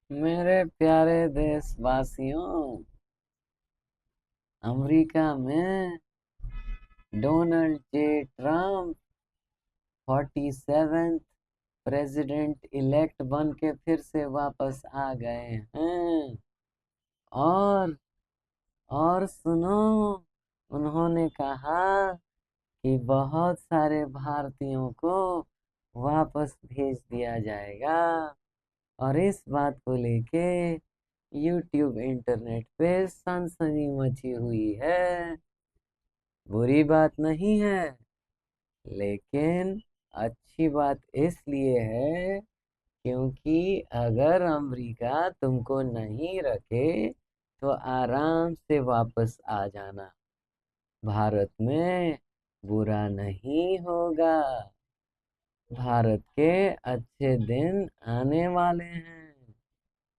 मेरे प्यारे देशवासियों, अमेरिका में Donald J Trump 47th president elect बन के फिर से वापस आ गए हैं। और सुनो, उन्होंने कहा कि बहुत सारे भारतीयों को वापस भेज दिया जाएगा। और इस बात को लेके यूट्यूब इंटरनेट पे सनसनी मची हुई है। बुरी बात नहीं है, लेकिन अच्छी बात इसलिए है क्योंकि अगर अमेरिका तुमको नहीं रखे तो आराम से वापस आ जाना। भारत में बुरा नहीं होगा। भारत के अच्छे दिन आने वाले हैं।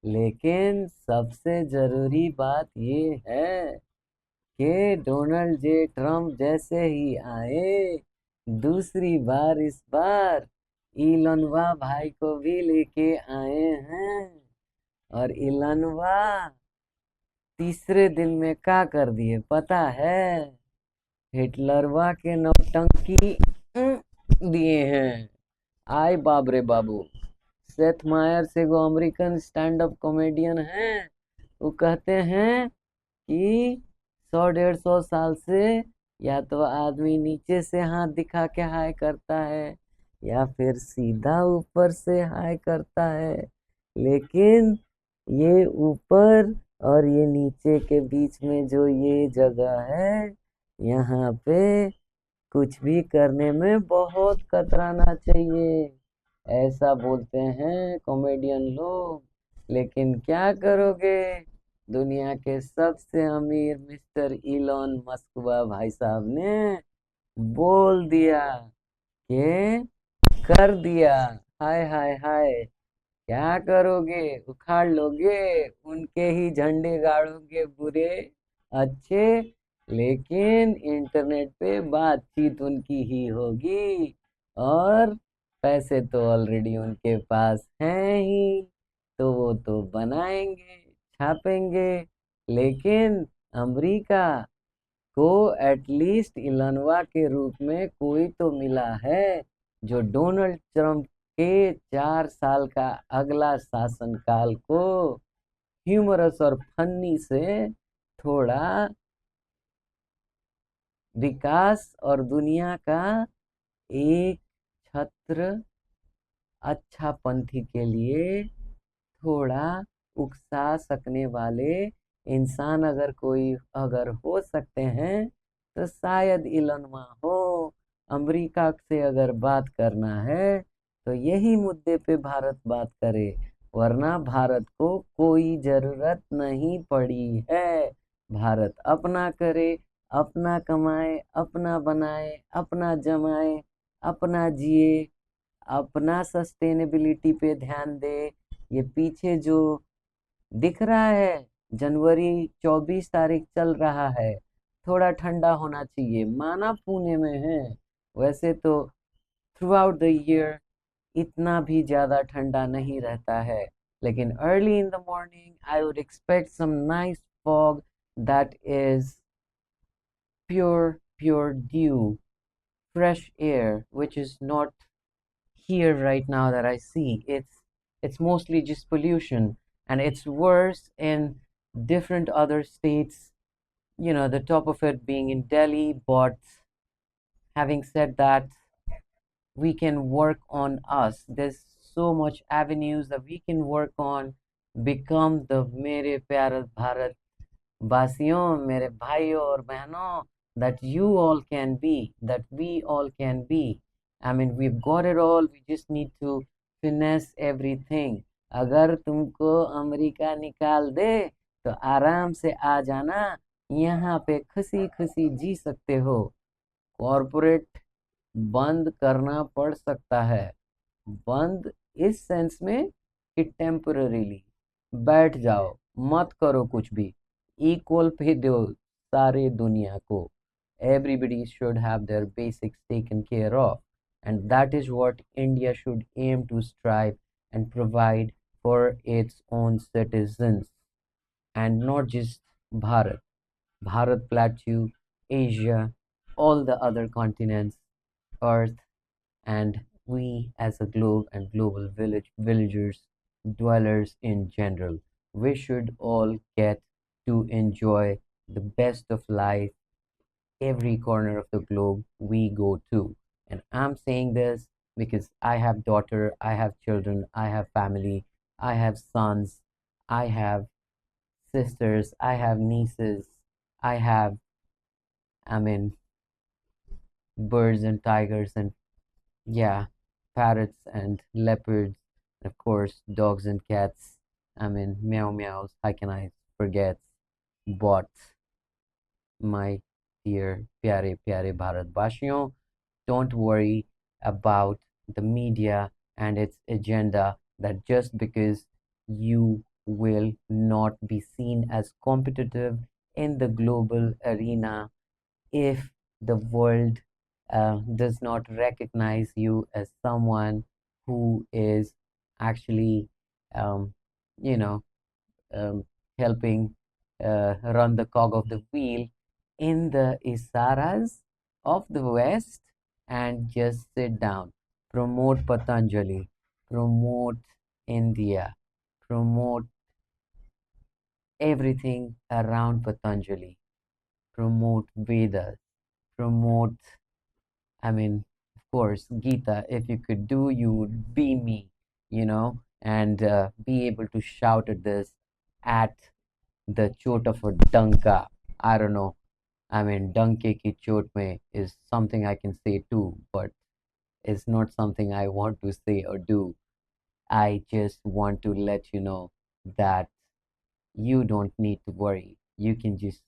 लेकिन सबसे जरूरी बात ये है कि डोनाल्ड जे ट्रम्प जैसे ही आए, दूसरी बार इस बार इलनवा भाई को भी लेके आए हैं। और इलनवा तीसरे दिन में क्या कर दिए पता है? हिटलरवा के नौटंकी दिए हैं। आय बाबरे बाबू। सेथ मायर्स एगो अमेरिकन स्टैंड अप कॉमेडियन है। वो कहते हैं कि 100-150 साल से या तो आदमी नीचे से हाथ दिखा के हाय करता है या फिर सीधा ऊपर से हाय करता है। लेकिन ये ऊपर और ये नीचे के बीच में जो ये जगह है, यहाँ पे कुछ भी करने में बहुत कतराना चाहिए, ऐसा बोलते हैं कॉमेडियन लोग। लेकिन क्या करोगे, दुनिया के सबसे अमीर मिस्टर इलॉन मस्क भाई साहब ने बोल दिया कि कर दिया। हाय हाय हाय, क्या करोगे? उखाड़ लोगे, उनके ही झंडे गाड़ोगे, बुरे अच्छे। लेकिन इंटरनेट पे बातचीत उनकी ही होगी और पैसे तो ऑलरेडी उनके पास हैं ही, तो वो तो बनाएंगे, छापेंगे। लेकिन अमेरिका को एटलीस्ट इलनवा के रूप में कोई तो मिला है जो डोनाल्ड ट्रंप के 4 साल का अगला शासनकाल को ह्यूमरस और फन्नी से थोड़ा विकास और दुनिया का एक छत्र अच्छा पंथी के लिए थोड़ा उकसा सकने वाले इंसान अगर कोई अगर हो सकते हैं तो शायद इलन हो। अमेरिका से अगर बात करना है तो यही मुद्दे पे भारत बात करे, वरना भारत को कोई जरूरत नहीं पड़ी है। भारत अपना करे, अपना कमाए, अपना बनाए, अपना जमाए, अपना जिए, अपना सस्टेनेबिलिटी पे ध्यान दे। ये पीछे जो दिख रहा है, जनवरी 24 तारीख चल रहा है, थोड़ा ठंडा होना चाहिए, माना पुणे में है। वैसे तो थ्रू आउट द ईयर इतना भी ज्यादा ठंडा नहीं रहता है, लेकिन early in the morning I would expect some nice fog that is pure dew, fresh air, which is not here right now that I see. It's mostly just pollution, and it's worse in different other states. The top of it being in Delhi. But having said that, we can work on us. There's so much avenues that we can work on. Become the मेरे प्यारे भारत वासियों, मेरे भाइयों और बहनों, that you all can be, that we all can be. I mean, we've got it all. We just need to finesse everything. अगर तुमको America निकाल दे तो आराम से आ जाना, यहाँ पे खुशी खुशी जी सकते हो। कॉरपोरेट बंद करना पड़ सकता है, बंद इस सेंस में कि टेम्पररीली बैठ जाओ, मत करो कुछ भी, इक्वल पे दो सारे दुनिया को। Everybody should have their basics taken care of, and that is what India should aim to strive and provide for its own citizens, and not just Bharat. Bharat Plateau, Asia, all the other continents, Earth, and we as a globe and global villagers, dwellers in general. We should all get to enjoy the best of life every corner of the globe we go to. And I'm saying this because I have daughter, I have children, I have family, I have sons, I have sisters, I have nieces, I have, I mean, birds and tigers and yeah, parrots and leopards, and of course, dogs and cats. I mean, meow meows. How can I forget? But my dear pyare pyare Bharatbashiyon, don't worry about the media and its agenda that just because you will not be seen as competitive in the global arena if the world does not recognize you as someone who is actually, um, you know, um, helping run the cog of the wheel in the Isaras of the West, and just sit down. Promote Patanjali, promote India, promote everything around Patanjali, promote Vedas, promote, I mean, of course, Gita, if you could do, you would be me, and be able to shout at this at the chot of a danka. I don't know. I mean, danke ki chot mein is something I can say too, but it's not something I want to say or do. I just want to let you know that you don't need to worry. You can just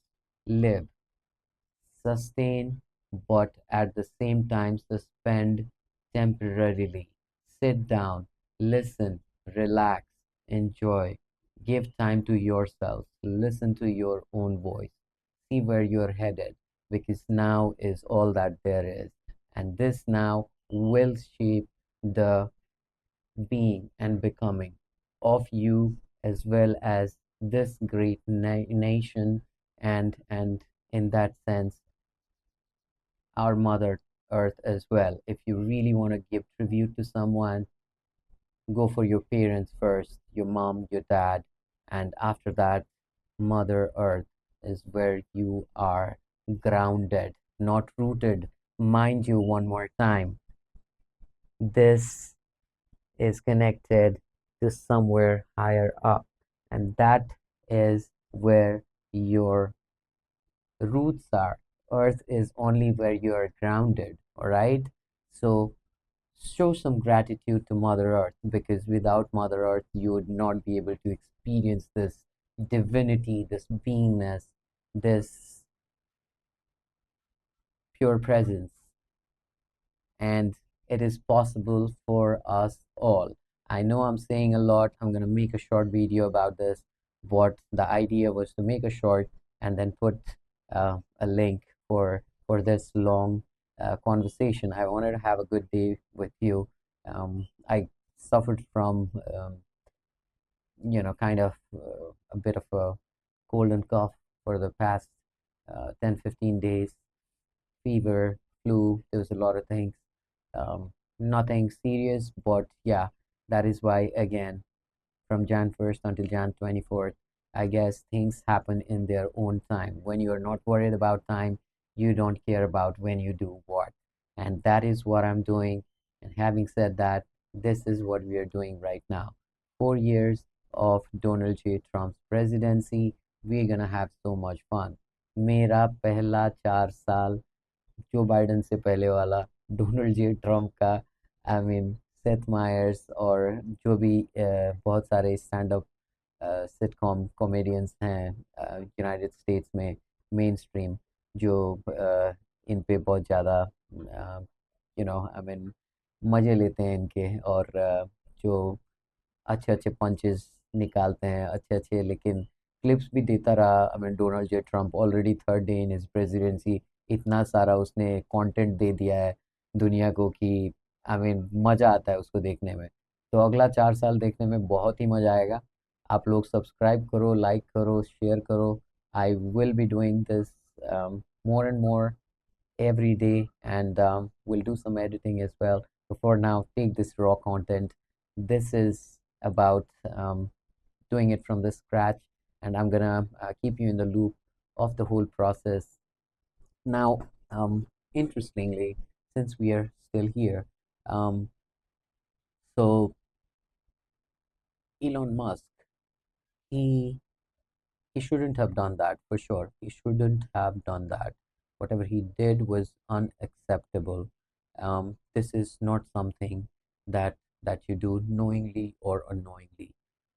live, sustain, but at the same time suspend temporarily. Sit down, listen, relax, enjoy, give time to yourself, listen to your own voice, see where you're headed, because now is all that there is. And this now will shape the being and becoming of you as well as this great nation, and in that sense our mother earth as well. If you really want to give tribute to someone, go for your parents first, your mom, your dad, and after that, mother earth is where you are grounded, not rooted. Mind you, one more time, this is connected to somewhere higher up, and that is where your roots are. Earth is only where you are grounded, all right? So show some gratitude to Mother Earth, because without Mother Earth, you would not be able to experience this divinity, this beingness, this pure presence, and it is possible for us all. I know I'm saying a lot. I'm going to make a short video about this. What the idea was to make a short and then put a link for this long conversation. I wanted to have a good day with you. I suffered from kind of a bit of a cold and cough for the past 10-15 days. Fever, flu, there was a lot of things. Nothing serious, but yeah, that is why again, from Jan 1st until Jan 24th, I guess things happen in their own time. When you are not worried about time, you don't care about when you do what. And that is what I'm doing. And having said that, this is what we are doing right now. 4 years of Donald J. Trump's presidency, we're gonna have so much fun. मेरा पहला 4 साल जो Biden से पहले वाला, Donald J Trump का, I mean Seth Myers, और जो भी बहुत सारे स्टैंड अप सिटकॉम कॉमेडियंस हैं यूनाइटेड स्टेट्स में, मेन स्ट्रीम, जो इन पे बहुत ज़्यादा आई मीन मज़े लेते हैं इनके, और जो अच्छे अच्छे पंचेस निकालते हैं, अच्छे अच्छे, लेकिन क्लिप्स भी देता रहा। I mean Donald J Trump already third day in his presidency, इतना सारा उसने कंटेंट दे दिया है दुनिया को कि आई मीन मज़ा आता है उसको देखने में। तो अगला 4 साल देखने में बहुत ही मजा आएगा। आप लोग सब्सक्राइब करो, लाइक करो, शेयर करो। I will be doing this more and more every day, and we'll do some editing as well. So for now, take this raw content. This is about doing it from the scratch, and I'm gonna keep you in the loop of the whole process. Now, interestingly, since we are still here, um, so Elon Musk, he he shouldn't have done that for sure. He shouldn't have done that. Whatever he did was unacceptable. This is not something that you do knowingly or unknowingly.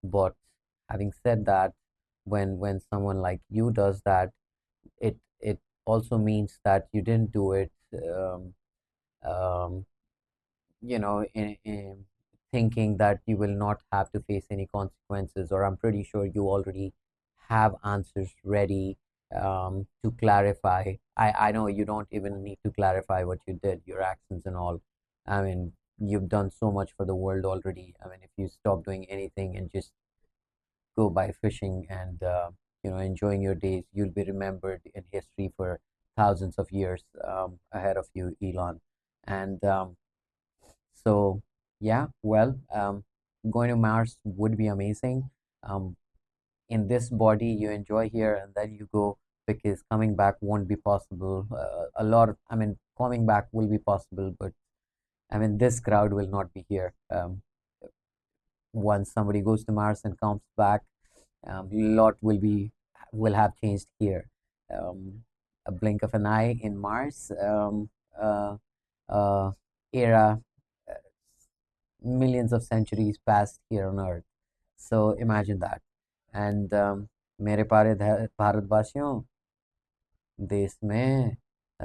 But having said that, when someone like you does that, it also means that you didn't do it um, in thinking that you will not have to face any consequences, or I'm pretty sure you already have answers ready to clarify. I know you don't even need to clarify what you did, your actions and all. I mean, you've done so much for the world already. I mean, if you stop doing anything and just go by fishing and enjoying your days, you'll be remembered in history for thousands of years ahead of you, Elon. And so, yeah, well, going to Mars would be amazing. Um, in this body, you enjoy here and then you go, because coming back won't be possible. I mean, coming back will be possible, but I mean, this crowd will not be here. Once somebody goes to Mars and comes back, lot will have changed here. A blink of an eye in Mars uh, uh, era, uh, millions of centuries passed here on Earth. So imagine that. And मेरे प्यारे भारतवासियों, देश में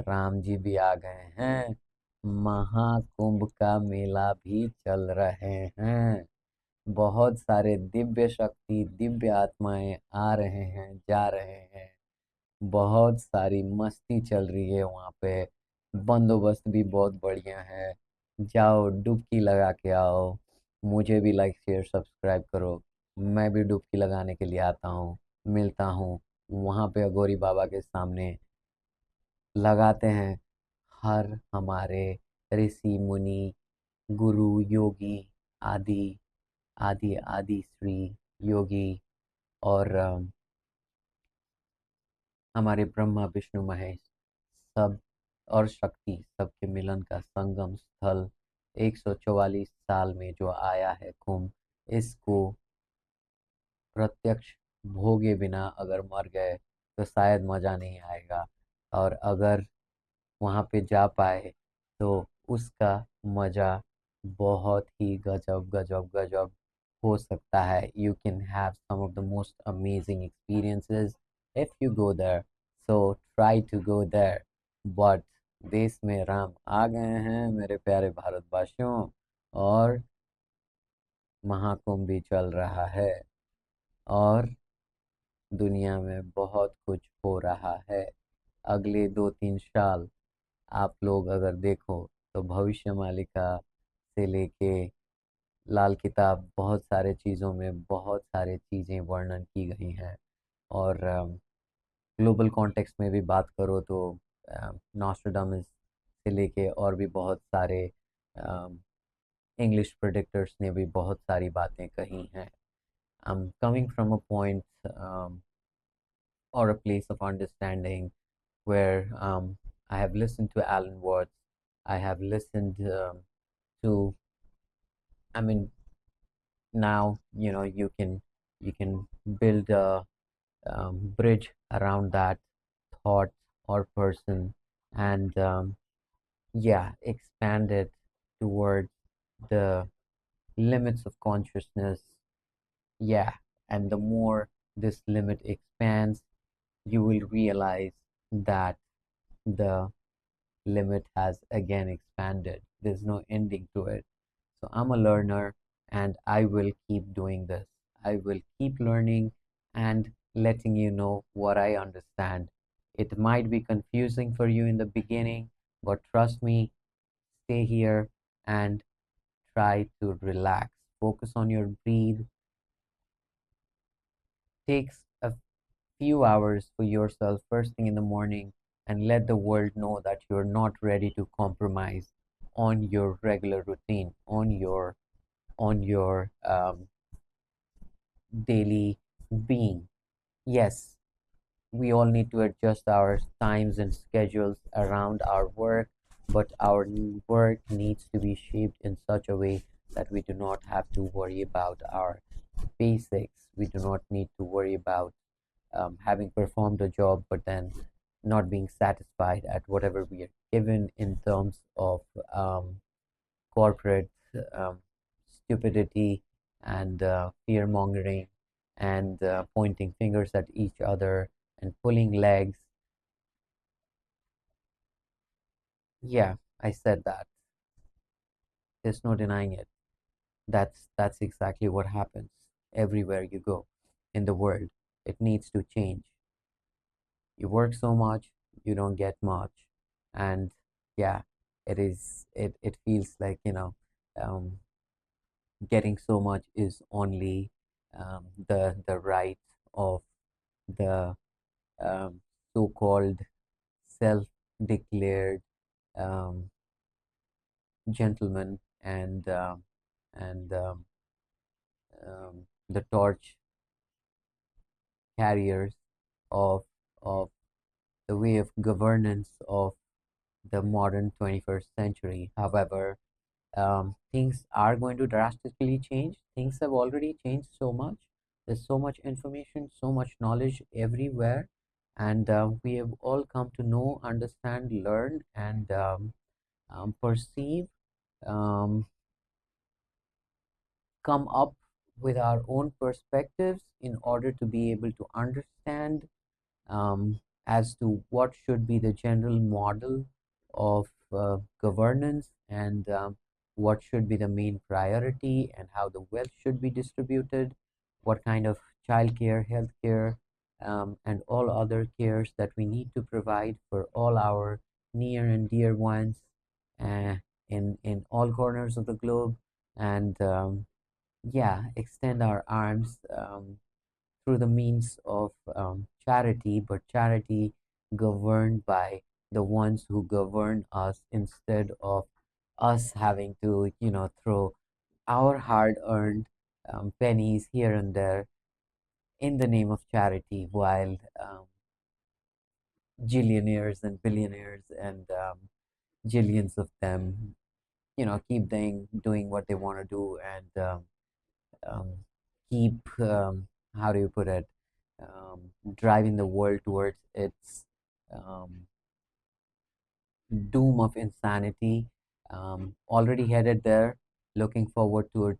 राम जी भी आ गए हैं, महाकुंभ का मेला भी चल रहे हैं। बहुत सारे दिव्य शक्ति, दिव्य आत्माएं आ रहे हैं, जा रहे हैं। बहुत सारी मस्ती चल रही है वहाँ पे। बंदोबस्त भी बहुत बढ़िया है। जाओ डुबकी लगा के आओ। मुझे भी लाइक शेयर सब्सक्राइब करो। मैं भी डुबकी लगाने के लिए आता हूँ, मिलता हूँ वहाँ पे अघोरी बाबा के सामने। लगाते हैं हर हमारे ऋषि मुनि, गुरु, योगी, आदि आदि आदि श्री योगी, और हमारे ब्रह्मा विष्णु महेश सब, और शक्ति सबके मिलन का संगम स्थल 144 साल में जो आया है कुंभ, इसको प्रत्यक्ष भोगे बिना अगर मर गए तो शायद मजा नहीं आएगा, और अगर वहाँ पे जा पाए तो उसका मजा बहुत ही गजब गजब गजब हो सकता है। You can have some of the most amazing experiences if you go there, so try to go there. But देश में राम आ गए हैं मेरे प्यारे भारतवासियों, और महाकुंभ भी चल रहा है, और दुनिया में बहुत कुछ हो रहा है। अगले 2-3 साल आप लोग अगर देखो तो भविष्य मालिका से लेके लाल किताब, बहुत सारे चीज़ों में बहुत सारे चीज़ें वर्णन की गई हैं। और ग्लोबल कॉन्टेक्स्ट में भी बात करो तो नॉस्ट्राडामस से लेके और भी बहुत सारे इंग्लिश प्रेडिक्टर्स ने भी बहुत सारी बातें कही हैं। I'm coming from a point or a place of understanding where I have listened to Alan Watts. I have listened to, I mean, now you can build a bridge around that thought or person, and yeah, expand it towards the limits of consciousness. Yeah, and the more this limit expands, you will realize that the limit has again expanded. There's no ending to it. So I'm a learner and I will keep doing this. I will keep learning and letting you know what I understand. It might be confusing for you in the beginning, but trust me, stay here and try to relax focus on your breathe. Takes a few hours for yourself first thing in the morning and let the world know that you're not ready to compromise on your regular routine, on your daily being. Yes, we all need to adjust our times and schedules around our work, but our work needs to be shaped in such a way that we do not have to worry about our basics. We do not need to worry about having performed a job, but then not being satisfied at whatever we are given in terms of um, corporate um, stupidity and fear mongering and pointing fingers at each other and pulling legs. Yeah, I said that. There's no denying it. That's exactly what happens everywhere you go in the world. It needs to change. You work so much, you don't get much, and yeah, it feels like, um, getting so much is only the right of the um, so-called self-declared um, gentleman and the torch carriers of of the way of governance of the modern 21st century. However, things are going to drastically change. Things have already changed so much. There's so much information, so much knowledge everywhere, and we have all come to know, understand, learn, and perceive, um, come up with our own perspectives in order to be able to understand um, as to what should be the general model of governance and what should be the main priority and how the wealth should be distributed, what kind of childcare, healthcare, and all other cares that we need to provide for all our near and dear ones uh, in all corners of the globe, and yeah, extend our arms through the means of charity, but charity governed by the ones who govern us instead of us having to, throw our hard-earned pennies here and there in the name of charity, while jillionaires and billionaires and jillions of them, keep doing what they want to do and um, keep how do you put it, driving the world towards its um, doom of insanity, already headed there, looking forward towards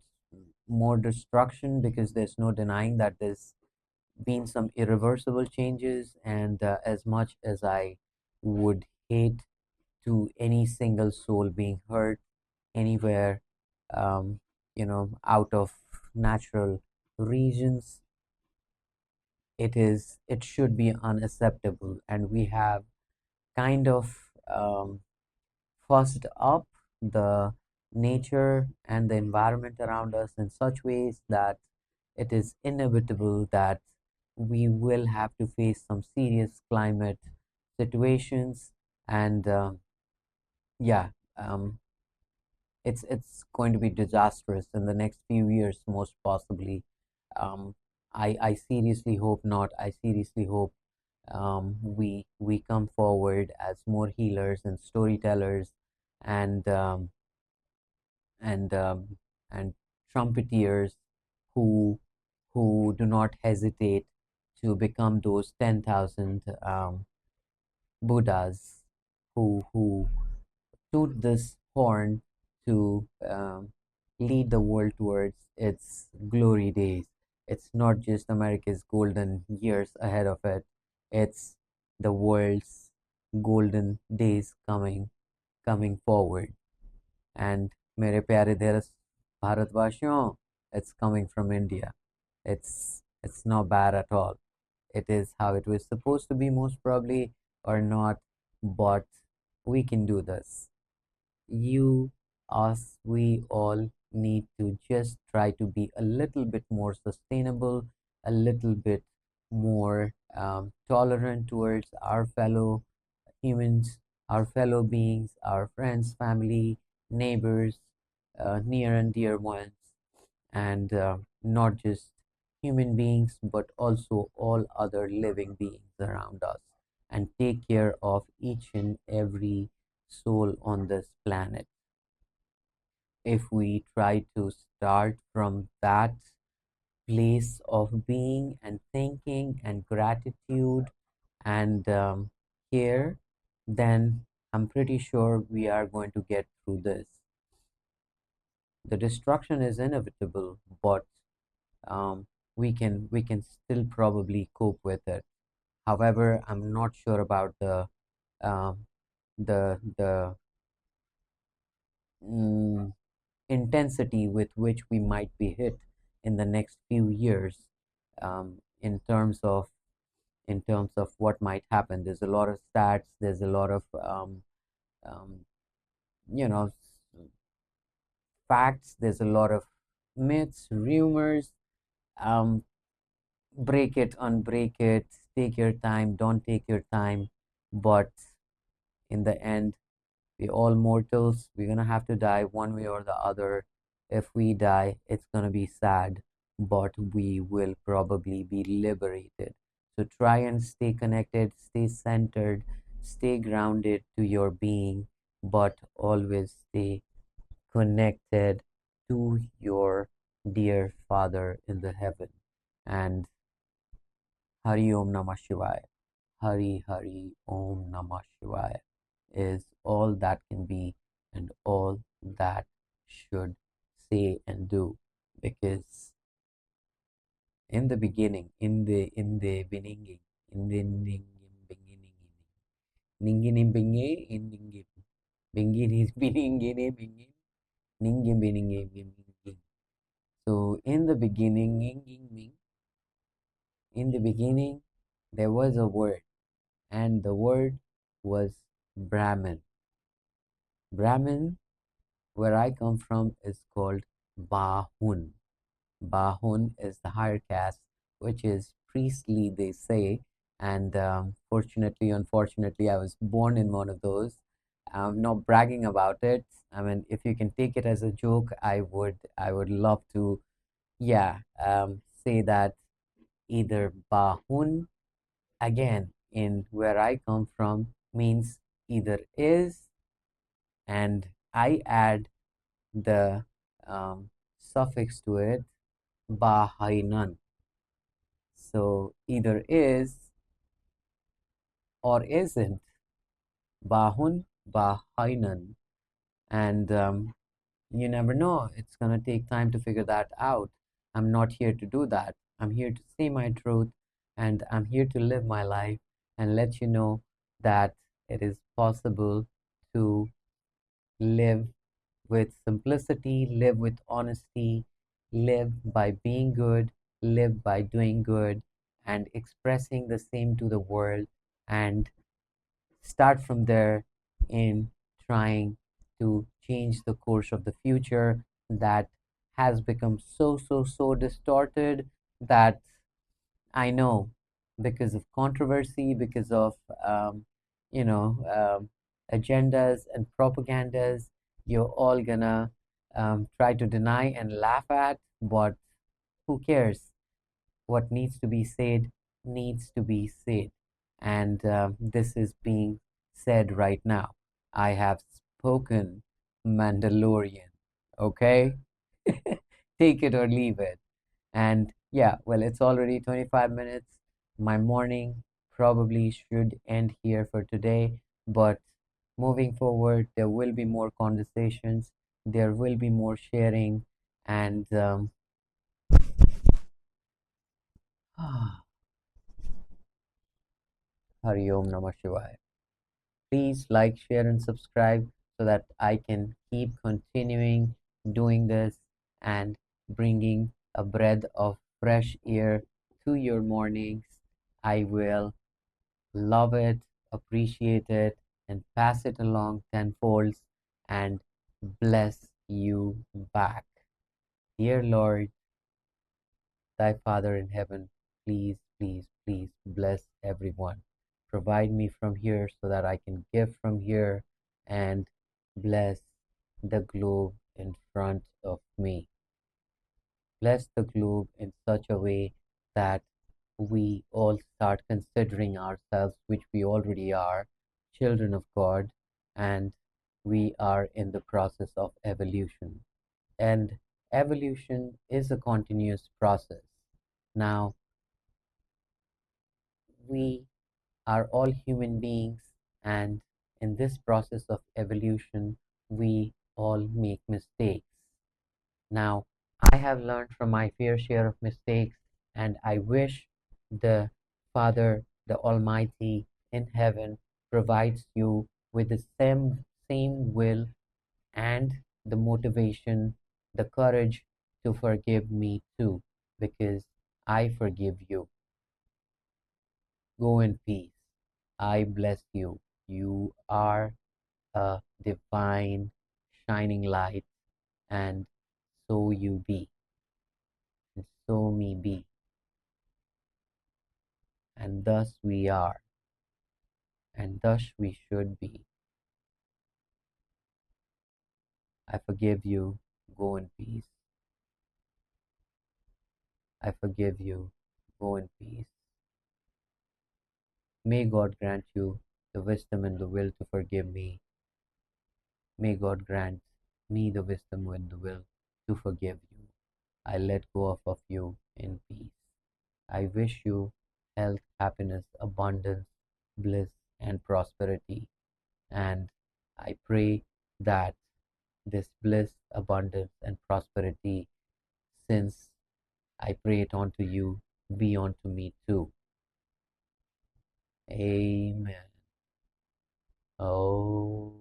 more destruction, because there's no denying that there's been some irreversible changes, and as much as I would hate to any single soul being hurt anywhere, um, out of natural reasons, it should be unacceptable, and we have kind of fussed up the nature and the environment around us in such ways that it is inevitable that we will have to face some serious climate situations, and yeah, um, it's going to be disastrous in the next few years, most possibly. Um, I seriously hope not. I seriously hope we come forward as more healers and storytellers and and um, and trumpeteers who do not hesitate to become those 10,000 Buddhas who toot this horn to lead the world towards its glory days. It's not just America's golden years ahead of it, it's the world's golden days coming forward. And मेरे प्यारे देश भारतवासियों, it's coming from India. It's not bad at all. It is how it was supposed to be, most probably, or not, but we can do this. You, us, we all need to just try to be a little bit more sustainable, a little bit more tolerant towards our fellow humans, our fellow beings, our friends, family, neighbors, near and dear ones, and not just human beings, but also all other living beings around us, and take care of each and every soul on this planet. If we try to start from that place of being and thinking and gratitude and care, then I'm pretty sure we are going to get through this. The destruction is inevitable, but we can still probably cope with it. However, I'm not sure about um, the mm, intensity with which we might be hit in the next few years, in terms of what might happen. There's a lot of stats. There's a lot of um, you know facts. There's a lot of myths, rumors. Um, Break it, unbreak it. Take your time. Don't take your time. But in the end, we all mortals. We're gonna have to die one way or the other. If we die, it's gonna be sad, but we will probably be liberated. So try and stay connected, stay centered, stay grounded to your being, but always stay connected to your dear Father in the heaven. And Hari Om Namah Shivaya. Hari Hari Om Namah Shivaya is all that can be and all that should say and do, because in the beginning, in the beginning, in the beginning, ningini bingi in ningi bingini biningini bingi ningi biningi biningi. So in the beginning, in the beginning, there was a word, and the word was Brahman. Brahman, where I come from, is called Bahun. Bahun is the higher caste, which is priestly, they say. And fortunately, unfortunately, I was born in one of those. I'm not bragging about it. I mean, if you can take it as a joke, I would love to, yeah, say that either Bahun, again, in where I come from, means either is, and I add the suffix to it, Bahainan. So either is or isn't. Bahun, Bahainan. And you never know. It's going to take time to figure that out. I'm not here to do that. I'm here to say my truth, and I'm here to live my life and let you know that it is possible to live with simplicity, live with honesty, live by being good, live by doing good, and expressing the same to the world, and start from there in trying to change the course of the future that has become so distorted that I know, because of controversy, because of you know agendas and propagandas, you're all gonna try to deny and laugh at, but who cares? What needs to be said needs to be said, and this is being said right now. I have spoken, Mandalorian. Okay, take it or leave it. And yeah, well, it's already 25 minutes. My morning probably should end here for today, but moving forward, there will be more conversations, there will be more sharing, and Hari Om Namah Shivaya. Please like, share, and subscribe so that I can keep continuing doing this and bringing a breath of fresh air to your mornings. I will love it, appreciate it, and pass it along tenfold and bless you back. Dear Lord, thy Father in heaven, please, please, please bless everyone. Provide me from here so that I can give from here and bless the globe in front of me. Bless the globe in such a way that we all start considering ourselves, which we already are, children of God, and we are in the process of evolution. And evolution is a continuous process. Now, we are all human beings, and in this process of evolution, we all make mistakes. Now, I have learned from my fair share of mistakes, and I wish the Father, the Almighty in heaven, provides you with the same will and the motivation, the courage to forgive me too, because I forgive you. Go in peace. I bless you. You are a divine, shining light, and so you be, and so me be, and thus we are, and thus we should be. I forgive you. Go in peace. I forgive you. Go in peace. May God grant you the wisdom and the will to forgive me. May God grant me the wisdom and the will to forgive you. I let go of you in peace. I wish you health, happiness, abundance, bliss, and prosperity. And I pray that this bliss, abundance, and prosperity, since I pray it unto you, be unto me too. Amen. Oh.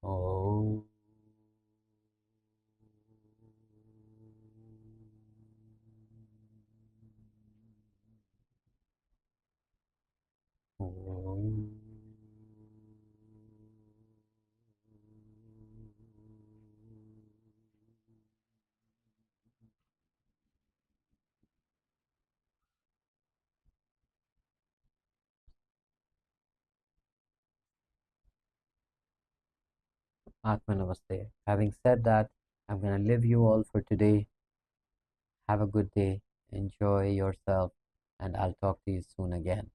Oh. Oh. Atma Namaste. Having said that, I'm going to leave you all for today. Have a good day. Enjoy yourself, and I'll talk to you soon again.